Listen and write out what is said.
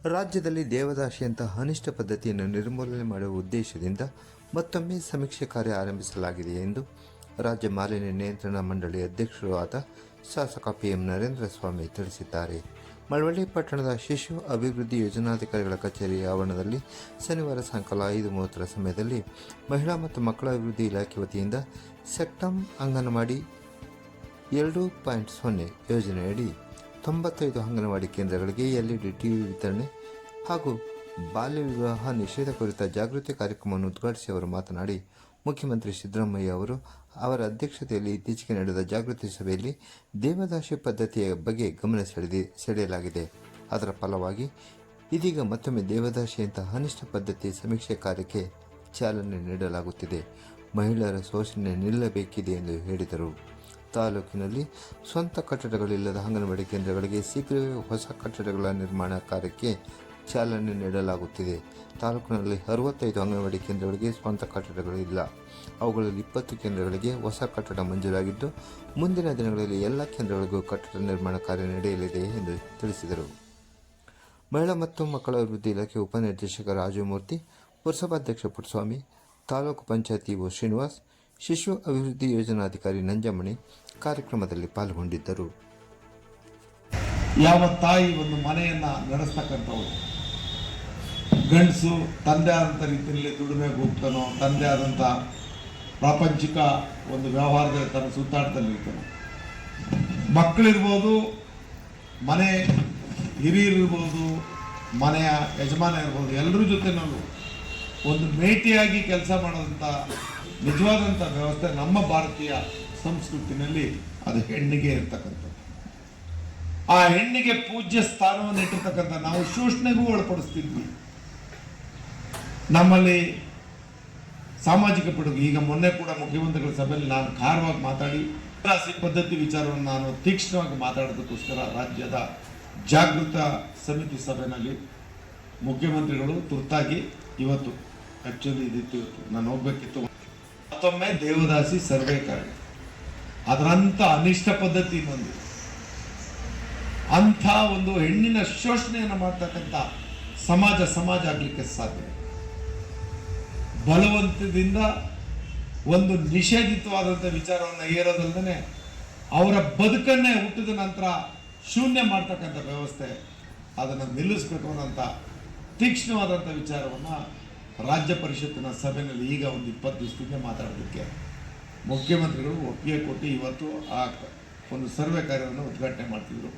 ರಾಜ್ಯದಲ್ಲಿ ದೇವದಾಸಿಯಂತಹ ಅನಿಷ್ಟ ಪದ್ಧತಿಯನ್ನು ನಿರ್ಮೂಲನೆ ಮಾಡುವ ಉದ್ದೇಶದಿಂದ ಮತ್ತೊಮ್ಮೆ ಸಮೀಕ್ಷೆ ಕಾರ್ಯ ಆರಂಭಿಸಲಾಗಿದೆ ಎಂದು ರಾಜ್ಯ ಮಾಲಿನ್ಯ ನಿಯಂತ್ರಣ ಮಂಡಳಿ ಅಧ್ಯಕ್ಷರೂ ಆದ ಶಾಸಕ PM ನರೇಂದ್ರ ಸ್ವಾಮಿ ತಿಳಿಸಿದ್ದಾರೆ. ಮಳವಳ್ಳಿ ಪಟ್ಟಣದ ಶಿಶು ಅಭಿವೃದ್ಧಿ ಯೋಜನಾಧಿಕಾರಿಗಳ ಕಚೇರಿ ಆವರಣದಲ್ಲಿ ಶನಿವಾರ ಸಾಯಂಕಾಲ 5:30 ಸಮಯದಲ್ಲಿ ಮಹಿಳಾ ಮತ್ತು ಮಕ್ಕಳ ಅಭಿವೃದ್ಧಿ ಇಲಾಖೆ ವತಿಯಿಂದ ಸೆಕ್ಟಮ್ ಅಂಗನವಾಡಿ 2.0 ಯೋಜನೆಯಡಿ 95 ಅಂಗನವಾಡಿ ಕೇಂದ್ರಗಳಿಗೆ LED ಟಿವಿ ವಿತರಣೆ ಹಾಗೂ ಬಾಲ್ಯ ವಿವಾಹ ನಿಷೇಧ ಕುರಿತ ಜಾಗೃತಿ ಕಾರ್ಯಕ್ರಮವನ್ನು ಉದ್ಘಾಟಿಸಿ ಅವರು ಮಾತನಾಡಿ, ಮುಖ್ಯಮಂತ್ರಿ ಸಿದ್ದರಾಮಯ್ಯ ಅವರು ಅವರ ಅಧ್ಯಕ್ಷತೆಯಲ್ಲಿ ಇತ್ತೀಚೆಗೆ ನಡೆದ ಜಾಗೃತಿ ಸಭೆಯಲ್ಲಿ ದೇವದಾಸಿ ಪದ್ಧತಿಯ ಬಗ್ಗೆ ಗಮನ ಸೆಳೆಯಲಾಗಿದೆ. ಅದರ ಫಲವಾಗಿ ಇದೀಗ ಮತ್ತೊಮ್ಮೆ ದೇವದಾಸಿಯಂತಹ ಅನಿಷ್ಟ ಪದ್ಧತಿ ಸಮೀಕ್ಷೆ ಕಾರ್ಯಕ್ಕೆ ಚಾಲನೆ ನೀಡಲಾಗುತ್ತಿದೆ. ಮಹಿಳೆಯರ ಶೋಷಣೆ ನಿಲ್ಲಬೇಕಿದೆ ಎಂದು ಹೇಳಿದರು. ತಾಲೂಕಿನಲ್ಲಿ ಸ್ವಂತ ಕಟ್ಟಡಗಳಿಲ್ಲದ ಅಂಗನವಾಡಿ ಕೇಂದ್ರಗಳಿಗೆ ಶೀಘ್ರವೇ ಹೊಸ ಕಟ್ಟಡಗಳ ನಿರ್ಮಾಣ ಕಾರ್ಯಕ್ಕೆ ಚಾಲನೆ ನೀಡಲಾಗುತ್ತಿದೆ. ತಾಲೂಕಿನಲ್ಲಿ 65 ಅಂಗನವಾಡಿ ಕೇಂದ್ರಗಳಿಗೆ ಸ್ವಂತ ಕಟ್ಟಡಗಳಿಲ್ಲ. ಅವುಗಳಲ್ಲಿ 20 ಕೇಂದ್ರಗಳಿಗೆ ಹೊಸ ಕಟ್ಟಡ ಮಂಜೂರಾಗಿದ್ದು, ಮುಂದಿನ ದಿನಗಳಲ್ಲಿ ಎಲ್ಲ ಕೇಂದ್ರಗಳಿಗೂ ಕಟ್ಟಡ ನಿರ್ಮಾಣ ಕಾರ್ಯ ನಡೆಯಲಿದೆ ಎಂದು ತಿಳಿಸಿದರು. ಮಹಿಳಾ ಮತ್ತು ಮಕ್ಕಳ ಅಭಿವೃದ್ಧಿ ಇಲಾಖೆ ಉಪನಿರ್ದೇಶಕ ರಾಜಮೂರ್ತಿ, ಪುರಸಭಾಧ್ಯಕ್ಷ ಪುಟ್ಟಸ್ವಾಮಿ, ತಾಲೂಕು ಪಂಚಾಯತ್ ಇಒ ಶ್ರೀನಿವಾಸ್, ಶಿಶು ಅಭಿವೃದ್ಧಿ ಯೋಜನಾಧಿಕಾರಿ ನಂಜಮಣಿ ಕಾರ್ಯಕ್ರಮದಲ್ಲಿ ಪಾಲ್ಗೊಂಡಿದ್ದರು. ಯಾವ ತಾಯಿ ಒಂದು ಮನೆಯನ್ನ ನಡೆಸ್ತಕ್ಕಂಥವ್ರು, ಗಂಡಸು ತಂದೆ ಆದಂಥ ರೀತಿಯಲ್ಲಿ ದುಡಿಮೆಗೆ ಹೋಗ್ತಾನೋ, ತಂದೆ ಆದಂಥ ಪ್ರಾಪಂಚಿಕ ಒಂದು ವ್ಯವಹಾರದಲ್ಲಿ ತನ್ನ ಸುತ್ತಾಟದಲ್ಲಿರ್ತಾನೋ, ಮಕ್ಕಳಿರ್ಬೋದು, ಮನೆ ಹಿರಿಯರಿರ್ಬೋದು, ಮನೆಯ ಯಜಮಾನ ಇರ್ಬೋದು, ಎಲ್ಲರ ಜೊತೆನಲ್ಲೂ ಒಂದು ಮೇಟಿಯಾಗಿ ಕೆಲಸ ಮಾಡೋದಂಥ ನಿಜವಾದಂಥ ವ್ಯವಸ್ಥೆ ನಮ್ಮ ಭಾರತೀಯ ಸಂಸ್ಕೃತಿನಲ್ಲಿ ಅದು ಹೆಣ್ಣಿಗೆ ಇರ್ತಕ್ಕಂಥದ್ದು. ಆ ಹೆಣ್ಣಿಗೆ ಪೂಜ್ಯ ಸ್ಥಾನವನ್ನು ಇಟ್ಟಿರ್ತಕ್ಕಂಥ ನಾವು ಶೋಷಣೆಗೂ ಒಳಪಡಿಸ್ತಿದ್ವಿ. ನಮ್ಮಲ್ಲಿ ಸಾಮಾಜಿಕ ಪಿಡುಗು, ಈಗ ಮೊನ್ನೆ ಕೂಡ ಮುಖ್ಯಮಂತ್ರಿಗಳ ಸಭೆಯಲ್ಲಿ ನಾನು ಖಾರವಾಗಿ ಮಾತಾಡಿ ದೇವದಾಸಿ ಪದ್ಧತಿ ವಿಚಾರವನ್ನು ನಾನು ತೀಕ್ಷ್ಣವಾಗಿ ಮಾತಾಡೋದಕ್ಕೋಸ್ಕರ ರಾಜ್ಯದ ಜಾಗೃತ ಸಮಿತಿ ಸಭೆಯಲ್ಲಿ ಮುಖ್ಯಮಂತ್ರಿಗಳು ತುರ್ತಾಗಿ ಇವತ್ತು ನಾನು ಹೋಗ್ಬೇಕಿತ್ತು, ಮತ್ತೊಮ್ಮೆ ದೇವದಾಸಿ ಸರ್ವೆ ಕಾರ್ಯ, ಅದರಂಥ ಅನಿಷ್ಟ ಪದ್ಧತಿ ಇನ್ನೊಂದು, ಅಂಥ ಒಂದು ಹೆಣ್ಣಿನ ಶೋಷಣೆಯನ್ನು ಮಾಡ್ತಕ್ಕಂಥ ಸಮಾಜ ಆಗಲಿಕ್ಕೆ ಸಾಧ್ಯ. ಬಲವಂತದಿಂದ ಒಂದು ನಿಷೇಧಿತವಾದಂಥ ವಿಚಾರವನ್ನು ಏರೋದಲ್ಲದೆ ಅವರ ಬದುಕನ್ನೇ ಹುಟ್ಟಿದ ನಂತರ ಶೂನ್ಯ ಮಾಡ್ತಕ್ಕಂಥ ವ್ಯವಸ್ಥೆ, ಅದನ್ನು ನಿಲ್ಲಿಸಬೇಕು ಅನ್ನೋಂಥ ತೀಕ್ಷ್ಣವಾದಂಥ ವಿಚಾರವನ್ನು ರಾಜ್ಯ ಪರಿಷತ್ತಿನ ಸಭೆಯಲ್ಲಿ ಈಗ ಒಂದು 20 ದಿವಸದಿಂದ ಮಾತಾಡೋದಕ್ಕೆ ಮುಖ್ಯಮಂತ್ರಿಗಳು ಒಪ್ಪಿಗೆ ಕೊಟ್ಟು ಇವತ್ತು ಆ ಒಂದು ಸರ್ವೆ ಕಾರ್ಯವನ್ನು ಉದ್ಘಾಟನೆ ಮಾಡ್ತಿದ್ರು.